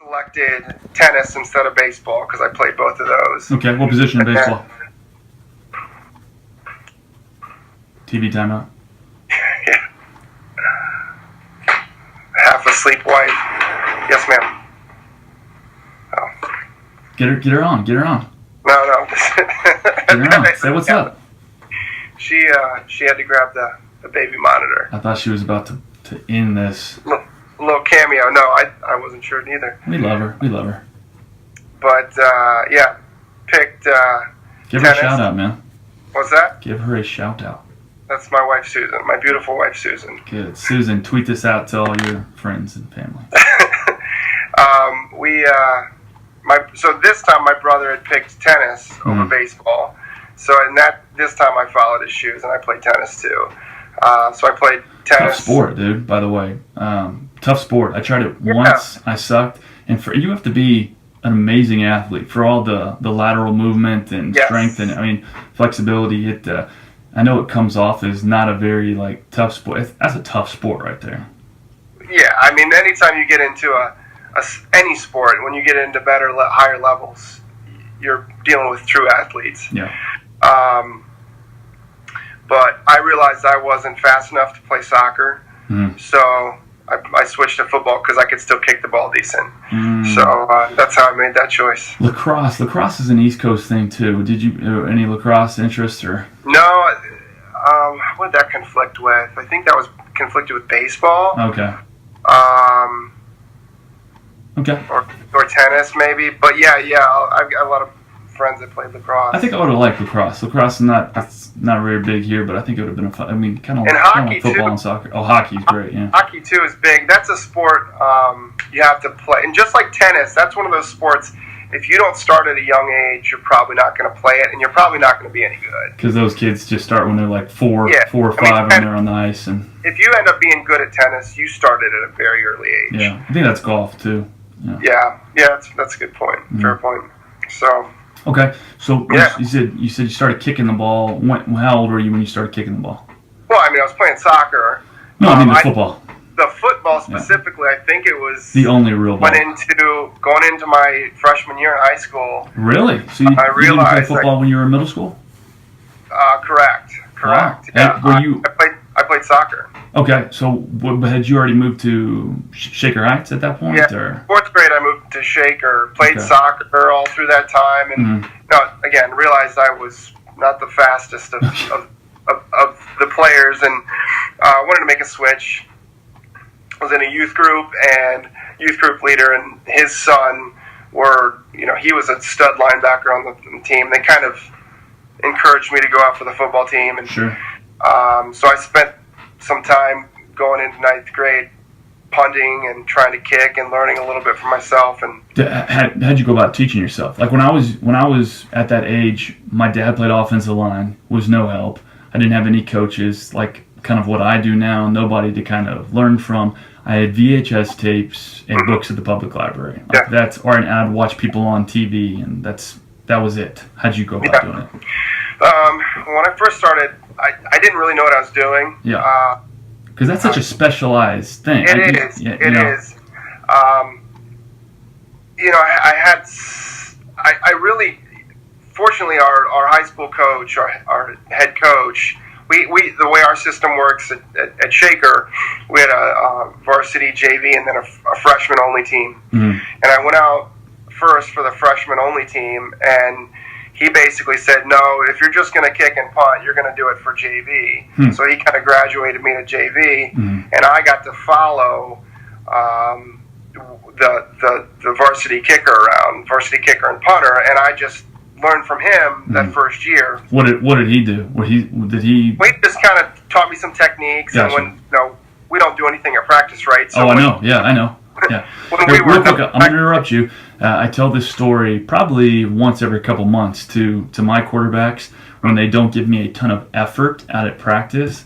Selected tennis instead of baseball because I played both of those. Okay, what position in baseball? TV timeout. Yeah. Half asleep wife. Yes, ma'am. Oh. Get her on. No. Get her on. Say what's up. She had to grab the baby monitor. I thought she was about to end this. Little cameo. No, I wasn't sure neither. We love her. But yeah, picked Give her tennis. a shout out, man. What's that? Give her a shout out. That's my wife Susan, my beautiful wife Susan. Good. Susan, tweet this out to all your friends and family. So this time my brother had picked tennis over baseball. So this time I followed his shoes and I played tennis too. So I played tennis. Tough sport, dude, by the way. Tough sport. I tried it once. I sucked. And you have to be an amazing athlete for all the lateral movement and strength and flexibility. I know it comes off as not a very tough sport. That's a tough sport right there. Yeah, anytime you get into any sport, when you get into higher levels, you're dealing with true athletes. Yeah. But I realized I wasn't fast enough to play soccer, so I switched to football because I could still kick the ball decent. So that's how I made that choice. Lacrosse is an East Coast thing too. Did you any lacrosse interest or? No. What did that conflict with? I think that was conflicted with baseball. Okay. Okay. Or tennis maybe, but yeah. I've got a lot of friends that played lacrosse. I think I would have liked lacrosse. Lacrosse is not very big here, but I think it would have been a fun. Kind of like football and soccer. Oh, hockey's great. Yeah. Hockey too is big. That's a sport you have to play, and just like tennis, that's one of those sports. If you don't start at a young age, you're probably not going to play it, and you're probably not going to be any good. Because those kids just start when they're like four or five, and they're on the ice. And if you end up being good at tennis, you started at a very early age. Yeah, I think that's golf too. Yeah, that's a good point. Fair point. So. Okay, so you said you started kicking the ball. How old were you when you started kicking the ball? Well, I was playing soccer. No, I mean the football. The football specifically, I think it was the only real ball. Going into my freshman year in high school. Really? So you didn't play football when you were in middle school? Correct. Wow. Yeah. I played soccer. Okay, so had you already moved to Shaker Heights at that point? Yeah, or? Fourth grade I moved to Shaker, played soccer all through that time, and again, realized I was not the fastest of the players, and wanted to make a switch. I was in a youth group, and youth group leader and his son he was a stud linebacker on the team. They kind of encouraged me to go out for the football team, and sure. So I spent some time going into ninth grade punting and trying to kick and learning a little bit for myself. And how'd you go about teaching yourself? Like when I was at that age, my dad played offensive line, was no help. I didn't have any coaches, like kind of what I do now, nobody to kind of learn from. I had VHS tapes and books at the public library. And I'd watch people on TV, and that was it. How'd you go about doing it? When I first started, I didn't really know what I was doing. Yeah. Because that's such a specialized thing. It is. I really, fortunately, our high school coach, our head coach, we the way our system works at Shaker, we had a varsity JV and then a freshman only team. And I went out first for the freshman only team, and he basically said, no, if you're just going to kick and punt, you're going to do it for JV. So he kind of graduated me to JV, and I got to follow the varsity kicker around, varsity kicker and punter, and I just learned from him that first year. What did he do? He just kind of taught me some techniques, and when we don't do anything at practice, right? So I know. Yeah. Real quick, I'm going to interrupt you. I tell this story probably once every couple months to my quarterbacks when they don't give me a ton of effort out at practice.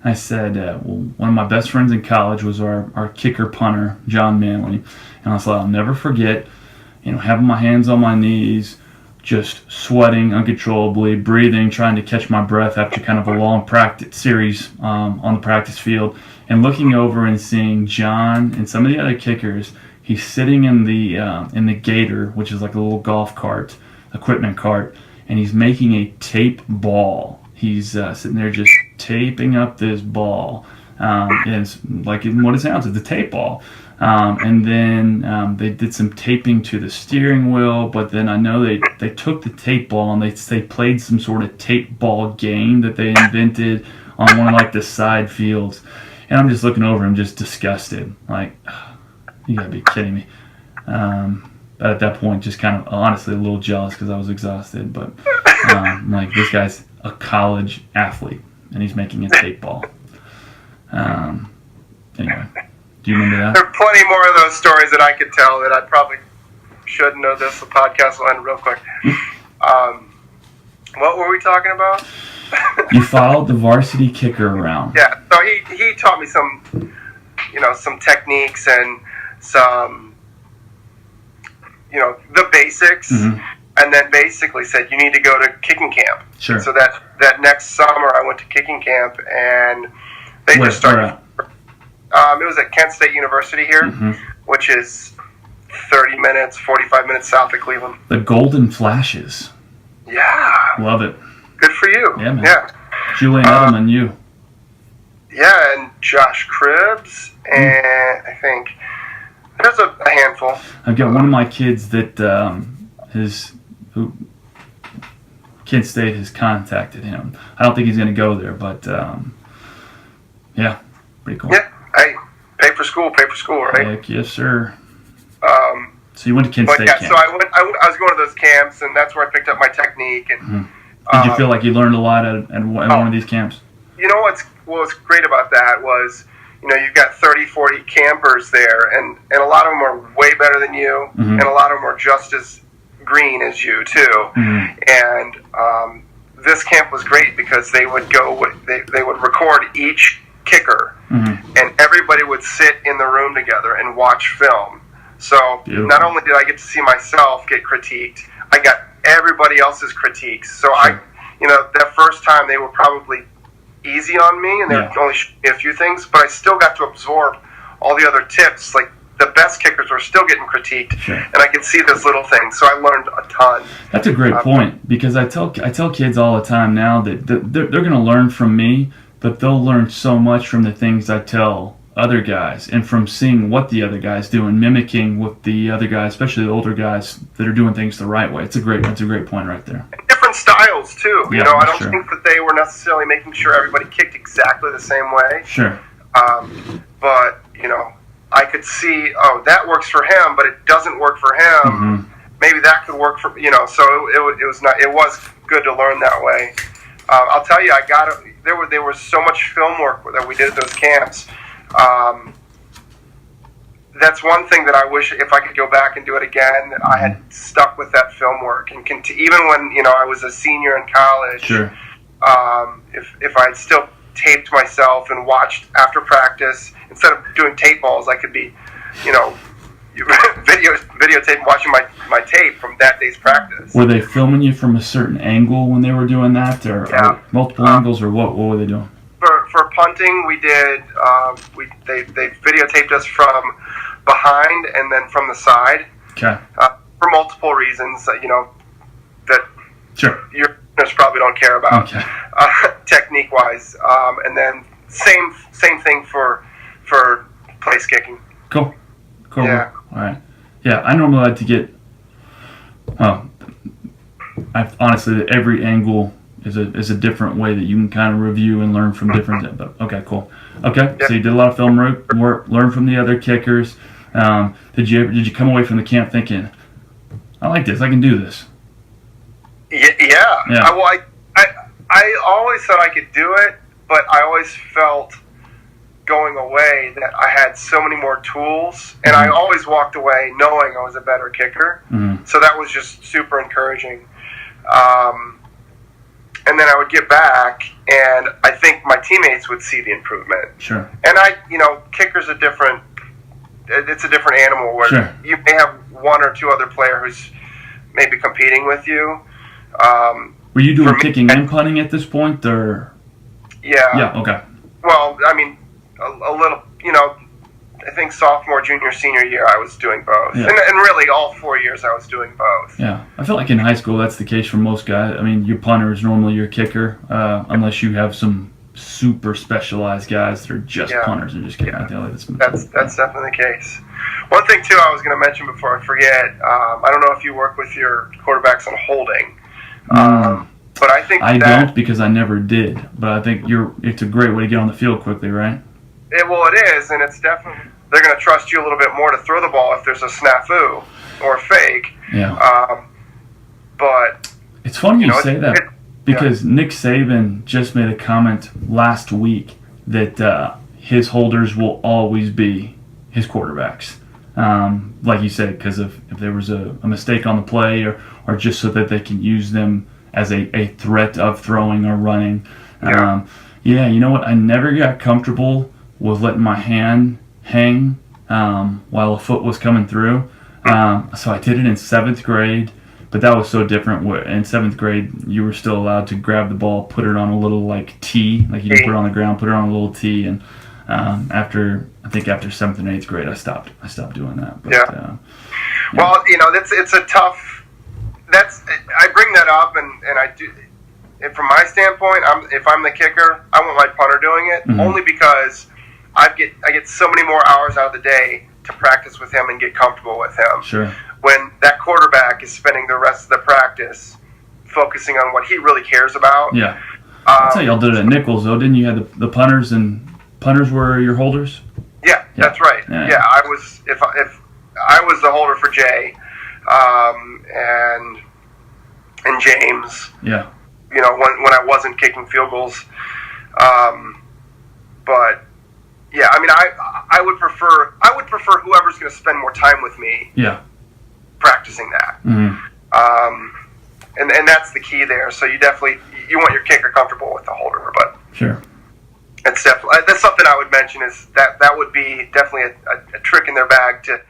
I said, one of my best friends in college was our kicker punter, John Manly. And I was like, I'll never forget, having my hands on my knees, just sweating uncontrollably, breathing, trying to catch my breath after kind of a long practice series on the practice field, and looking over and seeing John and some of the other kickers. He's sitting in the Gator, which is like a little golf cart, equipment cart, and he's making a tape ball. He's sitting there just taping up this ball. And it's like what it sounds, it's a tape ball. And then they did some taping to the steering wheel, but then I know they took the tape ball and they played some sort of tape ball game that they invented on one of like the side fields. And I'm just looking over him, just disgusted. Like, you gotta be kidding me. But at that point, just kind of honestly a little jealous because I was exhausted. But I'm like, this guy's a college athlete and he's making a tape ball. Anyway, do you remember that? There are plenty more of those stories that I could tell that I probably shouldn't know. The podcast will end real quick. What were we talking about? You followed the varsity kicker around. Yeah, so he taught me some techniques and some, the basics, and then basically said you need to go to kicking camp. Sure. So that next summer I went to kicking camp, and they just started. It was at Kent State University here, which is 45 minutes south of Cleveland. The Golden Flashes. Yeah. Love it. Good for you. Yeah, man. Yeah. Julian Edelman, you. Yeah, and Josh Cribbs, and I think there's a handful. I've got one of my kids that Kent State has contacted him. I don't think he's going to go there, but yeah, pretty cool. Yeah, hey, pay for school, right? Heck yes, sir. So you went to Kent State camp. So I was going to those camps, and that's where I picked up my technique. And did you feel like you learned a lot at one of these camps? You know what's great about that was, you've got 30, 40 campers there, and a lot of them are way better than you, and a lot of them are just as green as you too. And this camp was great because they would they would record each kicker, and everybody would sit in the room together and watch film. So not only did I get to see myself get critiqued, I got everybody else's critiques. So that first time they were probably easy on me, and they were only showing me a few things, but I still got to absorb all the other tips. Like, the best kickers were still getting critiqued, and I could see this little thing, so I learned a ton. That's a great point, because I tell kids all the time now that they're going to learn from me, but they'll learn so much from the things I tell other guys, and from seeing what the other guys do and mimicking what the other guys, especially the older guys, that are doing things the right way. That's a great point right there. And different styles too. Yeah, I don't think that they were necessarily making sure everybody kicked exactly the same way. Sure. But I could see, that works for him, but it doesn't work for him. Maybe that could work for So it was good to learn that way. I'll tell you, there was so much film work that we did at those camps. That's one thing that I wish, if I could go back and do it again, I had stuck with that film work, and even when I was a senior in college. Sure. If I had still taped myself and watched after practice, instead of doing tape balls, I could be, videotape watching my tape from that day's practice. Were they filming you from a certain angle when they were doing that, or multiple angles, or what were they doing? For punting, we did. They videotaped us from behind and then from the side. Okay. For multiple reasons, that your listeners probably don't care about. Okay. Technique wise, and then same thing for place kicking. Cool. Yeah. All right. Yeah, I normally like to get. Honestly, every angle is a different way that you can kind of review and learn from different. But okay, cool. Okay, so you did a lot of film work, learn from the other kickers. Did you come away from the camp thinking, I like this, I can do this? Yeah. I always thought I could do it, but I always felt going away that I had so many more tools, and I always walked away knowing I was a better kicker. So that was just super encouraging. And then I would get back, and I think my teammates would see the improvement. Sure. And kickers are different. It's a different animal where you may have one or two other player who's maybe competing with you. Were you doing kicking and punting at this point, or? Yeah. Yeah. Okay. Well, I mean, a little. I think think sophomore, junior, senior year, I was doing both. Yeah. And really all 4 years I was doing both. Yeah. I feel like in high school that's the case for most guys. I mean, your punter is normally your kicker, unless you have some super specialized guys that are just punters and just kicking out the alley. That's definitely the case. One thing, too, I was going to mention before I forget, I don't know if you work with your quarterbacks on holding, but I think I don't, because I never did. But I think it's a great way to get on the field quickly, right? It is, and it's definitely, they're going to trust you a little bit more to throw the ball if there's a snafu or a fake. Yeah. But it's funny you say that, because Nick Saban just made a comment last week that his holders will always be his quarterbacks. Like you said, because if there was a mistake on the play, or just so that they can use them as a threat of throwing or running. You know what? I never got comfortable with letting my hand hang while a foot was coming through. So I did it in 7th grade, but that was so different. In 7th grade, you were still allowed to grab the ball, put it on a little tee, like you just put it on the ground, put it on a little tee, and after 7th and 8th grade, I stopped doing that. But, well, it's a tough. I bring that up, and I do. And from my standpoint, if I'm the kicker, I want my punter doing it, only because I get so many more hours out of the day to practice with him and get comfortable with him. Sure. When that quarterback is spending the rest of the practice focusing on what he really cares about. Yeah. That's how y'all did it at Nicholls, though, didn't you? Have the punters, and punters were your holders? Yeah, that's right. Yeah, I was if I was the holder for Jay, and James. Yeah. When I wasn't kicking field goals, but yeah, I mean, I would prefer whoever's going to spend more time with me. Yeah. Practicing that. And that's the key there. So you want your kicker comfortable with the holder, but sure. That's something I would mention, is that would be definitely a trick in their bag to